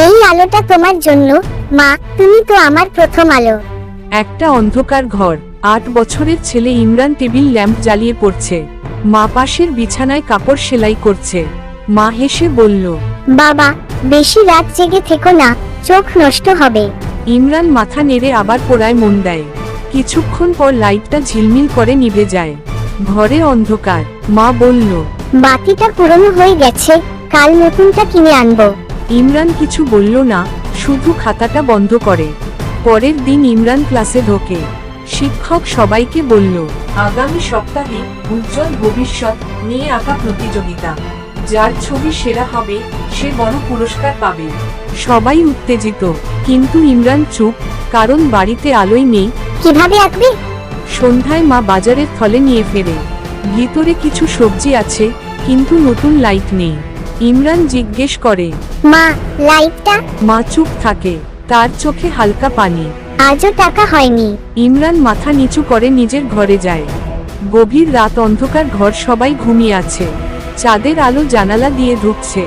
এই আলোটা তোমার জন্য মা, তুমি তো আমার প্রথম আলো। একটা অন্ধকার ঘর। 8 বছরের ছেলে ইমরান টেবিল ল্যাম্প জ্বালিয়ে পড়ছে। মা পাশের বিছানায় কাপড় সেলাই করছে। মা হেসে বলল, বাবা, বেশি রাত জেগে থেকো না, চোখ নষ্ট হবে। ইমরান মাথা নেড়ে আবার পড়ায় মন দেয়। কিছুক্ষণ পর লাইটটা ঝিলমিল করে নিভে যায়। ঘরে অন্ধকার। মা বলল, বাতিটা পুরনো হয়ে গেছে, কাল নতুনটা কিনে আনবো। ইমরান কিছু বলল না, শুধু খাতাটা বন্ধ করে। পরের দিন ইমরান ক্লাসে ঢোকে। শিক্ষক সবাইকে বলল, আগামী সপ্তাহে উজ্জ্বল ভবিষ্যৎ নিয়ে আঁকা প্রতিযোগিতা। যার ছবি সেরা হবে সে বড় পুরস্কার পাবে। সবাই উত্তেজিত, কিন্তু ইমরান চুপ, কারণ বাড়িতে আলোই নেই। কিভাবে আঁকবে? সন্ধ্যায় মা বাজারের থলে নিয়ে ফেরে। ভিতরে কিছু সবজি আছে, কিন্তু নতুন লাইট নেই। ইমরান জিজ্ঞেস করে, মা, লাইটটা? মা চুপ থাকে, তার চোখে হালকা পানি। আজও টাকা হয়নি। ইমরান মাথা নিচু করে নিজের ঘরে যায়। গভীর রাত, অন্ধকার ঘর, সবাই ঘুমিয়ে আছে। চাঁদের আলো জানালা দিয়ে ঢুকছে।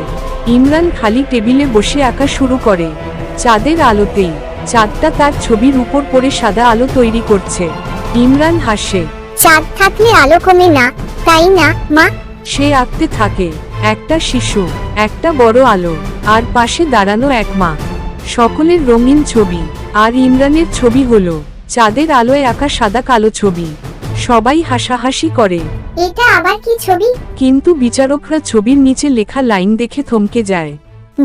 ইমরান খালি টেবিলে বসে আঁকা শুরু করে। চাঁদের আলোতেই চাঁদটা তার ছবির উপর পড়ে সাদা আলো তৈরি করছে। ইমরান হাসে। চাঁদ থাকলে আলো কমে না, তাই না মা? সে আঁকতে থাকে, একটা শিশু, একটা বড় আলো, আর পাশে দাঁড়ানো এক মা। সকলের রঙিন ছবি, আর ইমরানের ছবি হলো চাঁদের আলোয় আঁকা সাদা কালো ছবি। সবাই হাসাহাসি করে। এটা আবার কি ছবি? কিন্তু বিচারকরা ছবির নিচে লেখা লাইন দেখে থমকে যায়।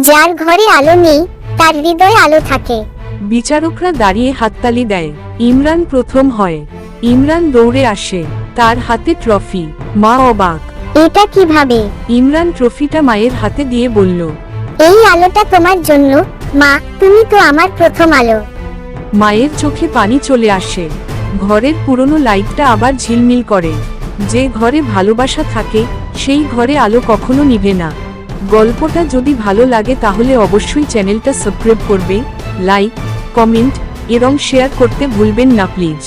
যার ঘরে আলো নেই, তার হৃদয়ে আলো থাকে। বিচারকরা দাঁড়িয়ে হাততালি দেয়। ইমরান প্রথম হয়। ইমরান দৌড়ে আসে, তার হাতে ট্রফি। মা অবাক। এটা কিভাবে? ইমরান ট্রফিটা মায়ের হাতে দিয়ে বলল, এই আলোটা তোমার জন্য মা, তুমি তো আমার প্রথম আলো। মায়ের চোখে পানি চলে আসে। ঘরের পুরনো লাইটটা আবার ঝিলমিল করে। যে ঘরে ভালোবাসা থাকে, সেই ঘরে আলো কখনো নিভে না। গল্পটা যদি ভালো লাগে তাহলে অবশ্যই চ্যানেলটা সাবস্ক্রাইব করবে, লাইক, কমেন্ট এবং শেয়ার করতে ভুলবেন না প্লিজ।